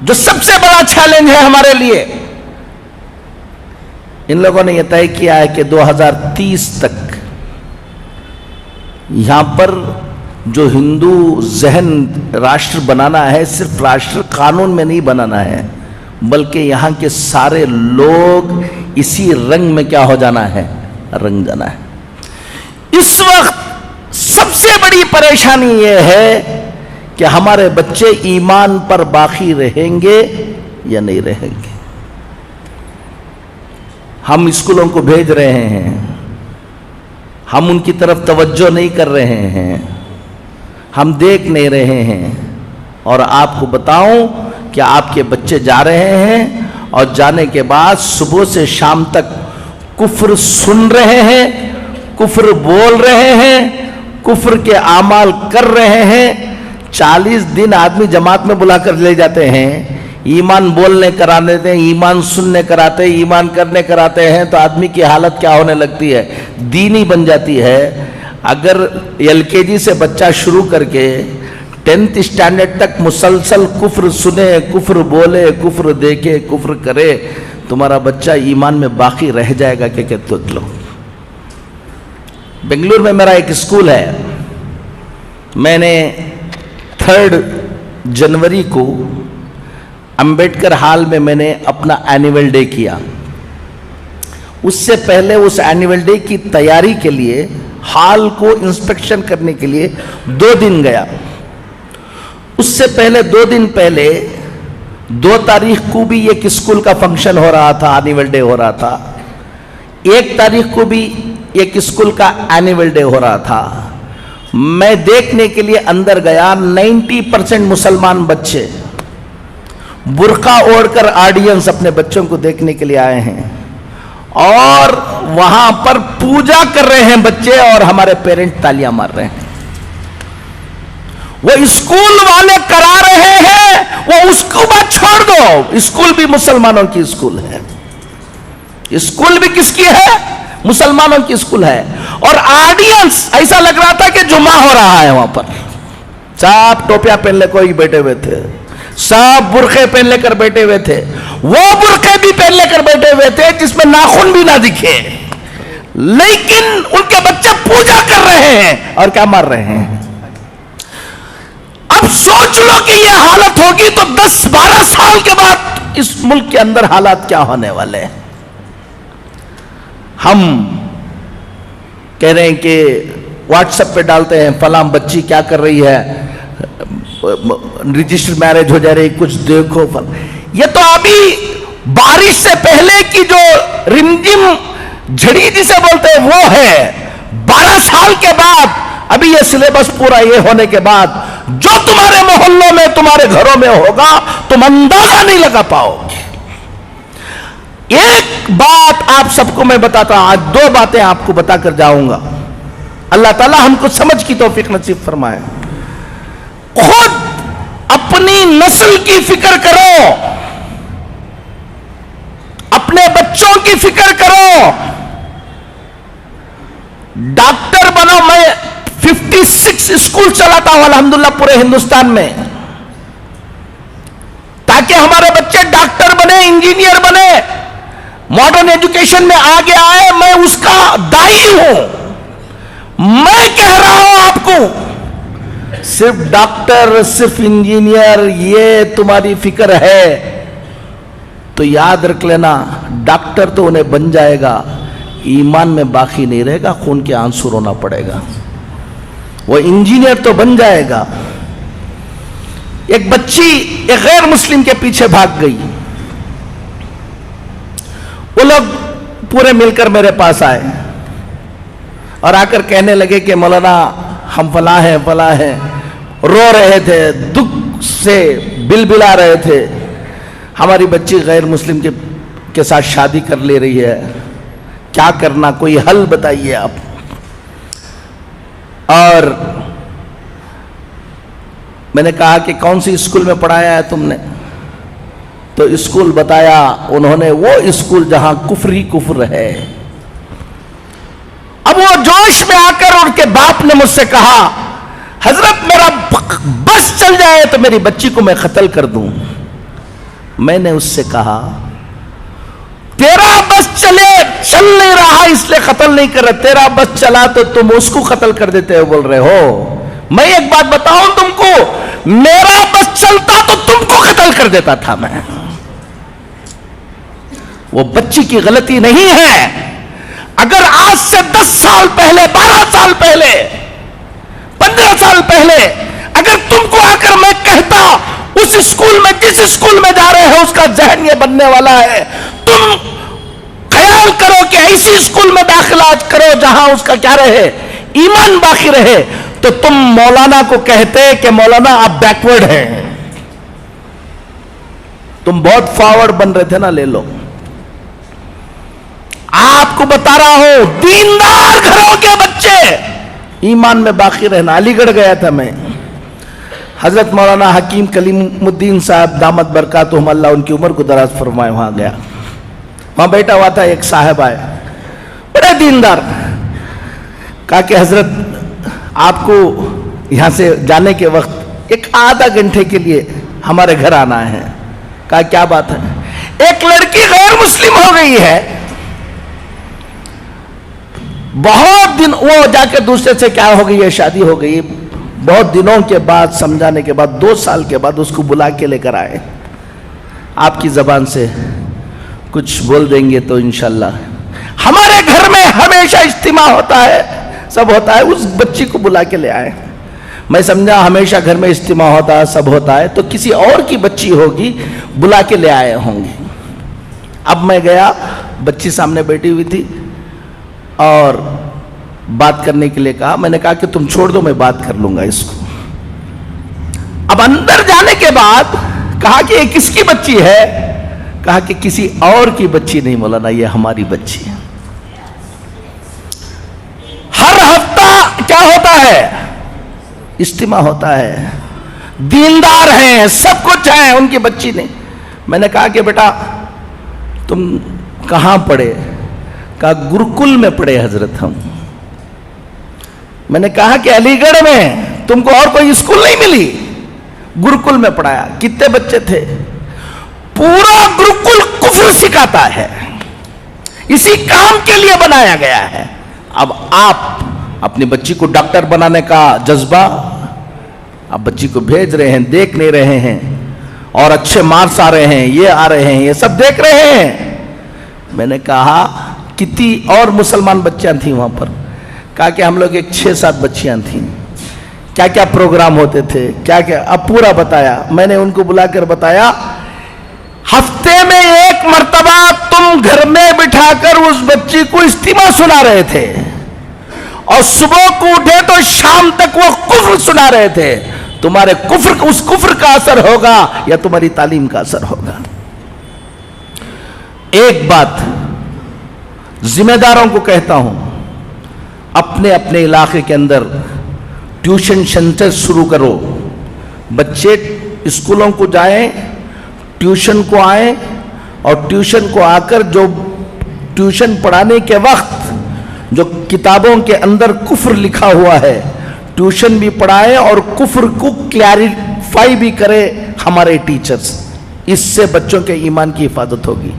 جو سب سے بڑا چیلنج ہے ہمارے لیے، ان لوگوں نے یہ طے کیا ہے کہ 2030 تک یہاں پر جو ہندو ذہن راشٹر بنانا ہے، صرف راشٹر قانون میں نہیں بنانا ہے، بلکہ یہاں کے سارے لوگ اسی رنگ میں کیا ہو جانا ہے، رنگ جانا ہے۔ اس وقت سب سے بڑی پریشانی یہ ہے کہ ہمارے بچے ایمان پر باقی رہیں گے یا نہیں رہیں گے۔ ہم اسکولوں کو بھیج رہے ہیں، ہم ان کی طرف توجہ نہیں کر رہے ہیں، ہم دیکھ نہیں رہے ہیں، اور آپ کو بتاؤں کہ آپ کے بچے جا رہے ہیں اور جانے کے بعد صبح سے شام تک کفر سن رہے ہیں، کفر بول رہے ہیں، کفر کے اعمال کر رہے ہیں۔ 40 دن آدمی جماعت میں بلا کر لے جاتے ہیں، ایمان بولنے کرانے دیتے ہیں، ایمان سننے کراتے ہیں، ایمان کرنے کراتے ہیں، تو آدمی کی حالت کیا ہونے لگتی ہے، دینی بن جاتی ہے۔ اگر LKG سے بچہ شروع کر کے 10th اسٹینڈرڈ تک مسلسل کفر سنے، کفر بولے، کفر دیکھے، کفر کرے، تمہارا بچہ ایمان میں باقی رہ جائے گا کہ لو۔ بنگلور میں میرا ایک اسکول ہے، میں نے 3 جنوری کو امبیڈکر ہال میں نے اپنا اینیول ڈے کیا۔ اس سے پہلے اس اینیول ڈے کی تیاری کے لیے ہال کو انسپیکشن کرنے کے لیے 2 دن گیا۔ اس سے پہلے 2 دن پہلے 2 تاریخ کو بھی ایک اسکول کا فنکشن ہو رہا تھا، اینیول ڈے ہو رہا تھا۔ 1 تاریخ کو بھی ایک اسکول کا اینیول ڈے ہو رہا تھا۔ میں دیکھنے کے لیے اندر گیا، 90% مسلمان بچے برقع اوڑھ کر آڈینس اپنے بچوں کو دیکھنے کے لیے آئے ہیں، اور وہاں پر پوجا کر رہے ہیں بچے، اور ہمارے پیرنٹ تالیاں مار رہے ہیں۔ وہ اسکول والے کرا رہے ہیں، وہ اس کو بات چھوڑ دو، اسکول بھی مسلمانوں کی اسکول ہے، اسکول بھی کس کی ہے، مسلمانوں کی اسکول ہے۔ اور آڈینس ایسا لگ رہا تھا کہ جمعہ ہو رہا ہے، وہاں پر سب ٹوپیاں پہن لے کوئی بیٹھے ہوئے تھے، سب برقعے پہن لے کر بیٹھے ہوئے تھے، وہ برقعے بھی پہن لے کر بیٹھے ہوئے تھے جس میں ناخن بھی نہ دکھے، لیکن ان کے بچے پوجا کر رہے ہیں اور کیا مار رہے ہیں۔ اب سوچ لو کہ یہ حالت ہوگی تو 10-12 سال کے بعد اس ملک کے اندر حالات کیا ہونے والے ہیں۔ ہم کہہ رہے ہیں کہ واٹس ایپ پہ ڈالتے ہیں فلاں بچی کیا کر رہی ہے، رجسٹر میرج ہو جا رہی، کچھ دیکھو۔ یہ تو ابھی بارش سے پہلے کی جو رمجم جھڑی جسے بولتے ہیں وہ ہے۔ 12 سال کے بعد ابھی یہ سلیبس پورا یہ ہونے کے بعد جو تمہارے محلوں میں تمہارے گھروں میں ہوگا تم اندازہ نہیں لگا پاؤ گے۔ ایک بات آپ سب کو میں بتاتا ہوں، آج 2 باتیں آپ کو بتا کر جاؤں گا۔ اللہ تعالی ہم کو سمجھ کی توفیق نصیب فرمائے۔ خود اپنی نسل کی فکر کرو، اپنے بچوں کی فکر کرو، ڈاکٹر بنو۔ میں 56 اسکول چلاتا ہوں الحمدللہ پورے ہندوستان میں، تاکہ ہمارے بچے ڈاکٹر بنے، انجینئر بنے، ماڈرن ایجوکیشن میں آگے آئے۔ میں اس کا داعی ہوں۔ میں کہہ رہا ہوں آپ کو، صرف ڈاکٹر، صرف انجینئر یہ تمہاری فکر ہے تو یاد رکھ لینا، ڈاکٹر تو انہیں بن جائے گا، ایمان میں باقی نہیں رہے گا، خون کے آنسو رونا پڑے گا۔ وہ انجینئر تو بن جائے گا۔ ایک بچی ایک غیر مسلم کے پیچھے بھاگ گئی، وہ لوگ پورے مل کر میرے پاس آئے اور آ کر کہنے لگے کہ مولانا ہم فلاں ہیں فلاں ہیں، رو رہے تھے، دکھ سے بلبلا رہے تھے، ہماری بچی غیر مسلم کے ساتھ شادی کر لے رہی ہے، کیا کرنا، کوئی حل بتائیے آپ۔ اور میں نے کہا کہ کون سی اسکول میں پڑھایا ہے تم نے؟ تو اسکول بتایا انہوں نے، وہ اسکول جہاں کفر ہی کفر ہے۔ اب وہ جوش میں آ کر ان کے باپ نے مجھ سے کہا، حضرت میرا بس چل جائے تو میری بچی کو میں قتل کر دوں۔ میں نے اس سے کہا تیرا بس چل نہیں رہا اس لیے قتل نہیں کر رہے, تیرا بس چلا تو تم اس کو قتل کر دیتے ہو بول رہے ہو. میں ایک بات بتاؤں تم کو, میرا بس چلتا تو تم کو قتل کر دیتا تھا میں. وہ بچی کی غلطی نہیں ہے. اگر آج سے 10 سال پہلے, 12 سال پہلے, 15 سال پہلے اگر تم کو آ کر میں کہتا اس اسکول میں, جس اسکول میں جا رہے ہو اس کا ذہن یہ بننے والا ہے, تم خیال کرو کہ ایسی اسکول میں داخلہ کرو جہاں اس کا کیا رہے, ایمان باقی رہے, تو تم مولانا کو کہتے کہ مولانا آپ بیکورڈ ہیں. تم بہت فارورڈ بن رہے تھے نا, لے لو. آپ کو بتا رہا ہوں دیندار گھروں کے بچے ایمان میں باقی رہنا. علی گڑھ گیا تھا میں, حضرت مولانا حکیم کلیم الدین صاحب دامت برکاتہم اللہ ان کی عمر کو دراز فرمائے, وہاں گیا. وہاں بیٹھا ہوا تھا, ایک صاحب آئے بڑے دیندار, کہا کہ حضرت آپ کو یہاں سے جانے کے وقت ایک آدھا گھنٹے کے لیے ہمارے گھر آنا ہے. کہا کیا بات ہے؟ ایک لڑکی غیر مسلم ہو گئی ہے, بہت دن, وہ جا کے دوسرے سے کیا ہو گئی ہے, شادی ہو گئی. بہت دنوں کے بعد, سمجھانے کے بعد, 2 سال کے بعد اس کو بلا کے لے کر آئے. آپ کی زبان سے کچھ بول دیں گے تو انشاءاللہ. ہمارے گھر میں ہمیشہ اجتماع ہوتا ہے, سب ہوتا ہے, اس بچی کو بلا کے لے آئے. میں سمجھا ہمیشہ گھر میں اجتماع ہوتا ہے, سب ہوتا ہے, تو کسی اور کی بچی ہوگی, بلا کے لے آئے ہوں گے. اب میں گیا, بچی سامنے بیٹھی ہوئی تھی اور بات کرنے کے لیے کہا. میں نے کہا کہ تم چھوڑ دو, میں بات کر لوں گا اس کو. اب اندر جانے کے بعد کہا کہ یہ کس کی بچی ہے؟ کہا کہ کسی اور کی بچی نہیں مولانا, یہ ہماری بچی ہے. ہر ہفتہ کیا ہوتا ہے, اجتماع ہوتا ہے, دیندار ہیں, سب کچھ ہیں, ان کی بچی نہیں. میں نے کہا کہ بیٹا تم کہاں پڑھے؟ کہا گرکل میں پڑھے حضرت ہم. میں نے کہا کہ علی گڑھ میں تم کو اور کوئی اسکول نہیں ملی؟ گرکل میں پڑھایا. کتنے بچے تھے؟ پورا گرکل کفر سکھاتا ہے, اسی کام کے لیے بنایا گیا ہے. اب آپ اپنی بچی کو ڈاکٹر بنانے کا جذبہ, آپ بچی کو بھیج رہے ہیں, دیکھ نہیں رہے ہیں, اور اچھے مارکس آ رہے ہیں, یہ آ رہے ہیں, یہ سب دیکھ رہے ہیں. میں نے کہا کتنی اور مسلمان بچیاں تھیں وہاں پر؟ کہا کہ ہم لوگ ایک 6-7 بچیاں تھیں. کیا کیا پروگرام ہوتے تھے, کیا کیا, اب پورا بتایا. میں نے ان کو بلا کر بتایا ہفتے میں 1 مرتبہ تم گھر میں بٹھا کر اس بچی کو اجتماع سنا رہے تھے, اور صبح کو اٹھے تو شام تک وہ کفر سنا رہے تھے. تمہارے کفر, اس کفر کا اثر ہوگا یا تمہاری تعلیم کا اثر ہوگا. ایک بات ذمہ داروں کو کہتا ہوں, اپنے اپنے علاقے کے اندر ٹیوشن سینٹر شروع کرو. بچے اسکولوں کو جائیں, ٹیوشن کو آئیں, اور ٹیوشن کو آ کر جو ٹیوشن پڑھانے کے وقت جو کتابوں کے اندر کفر لکھا ہوا ہے, ٹیوشن بھی پڑھائیں اور کفر کو کلیریفائی بھی کرے ہمارے ٹیچرز. اس سے بچوں کے ایمان کی حفاظت ہوگی.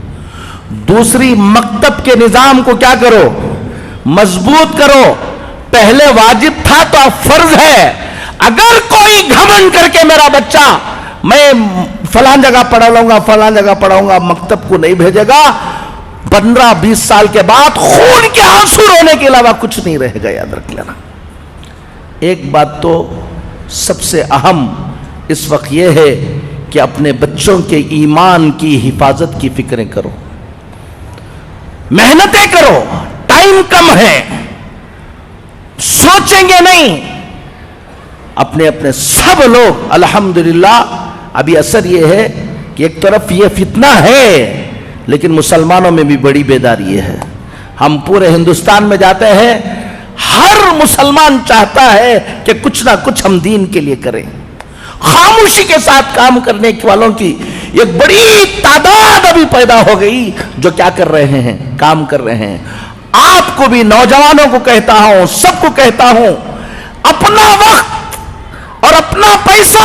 دوسری, مکتب کے نظام کو کیا کرو, مضبوط کرو. پہلے واجب تھا تو اب فرض ہے. اگر کوئی گھمنڈ کر کے میرا بچہ میں فلان جگہ پڑھا لوں گا, فلان جگہ پڑھاؤں گا, مکتب کو نہیں بھیجے گا, 15-20 سال کے بعد خون کے آنسو رونے کے علاوہ کچھ نہیں رہے گا, یاد رکھ لینا. ایک بات تو سب سے اہم اس وقت یہ ہے کہ اپنے بچوں کے ایمان کی حفاظت کی فکریں کرو, محنتیں کرو. ٹائم کم ہے, سوچیں گے نہیں. اپنے اپنے سب لوگ الحمدللہ. ابھی اثر یہ ہے کہ ایک طرف یہ فتنہ ہے, لیکن مسلمانوں میں بھی بڑی بیداری یہ ہے. ہم پورے ہندوستان میں جاتے ہیں, ہر مسلمان چاہتا ہے کہ کچھ نہ کچھ ہم دین کے لیے کریں. خاموشی کے ساتھ کام کرنے والوں کی ایک بڑی تعداد ابھی پیدا ہو گئی جو کیا کر رہے ہیں, کام کر رہے ہیں. آپ کو بھی, نوجوانوں کو کہتا ہوں, سب کو کہتا ہوں, اپنا وقت اور اپنا پیسہ,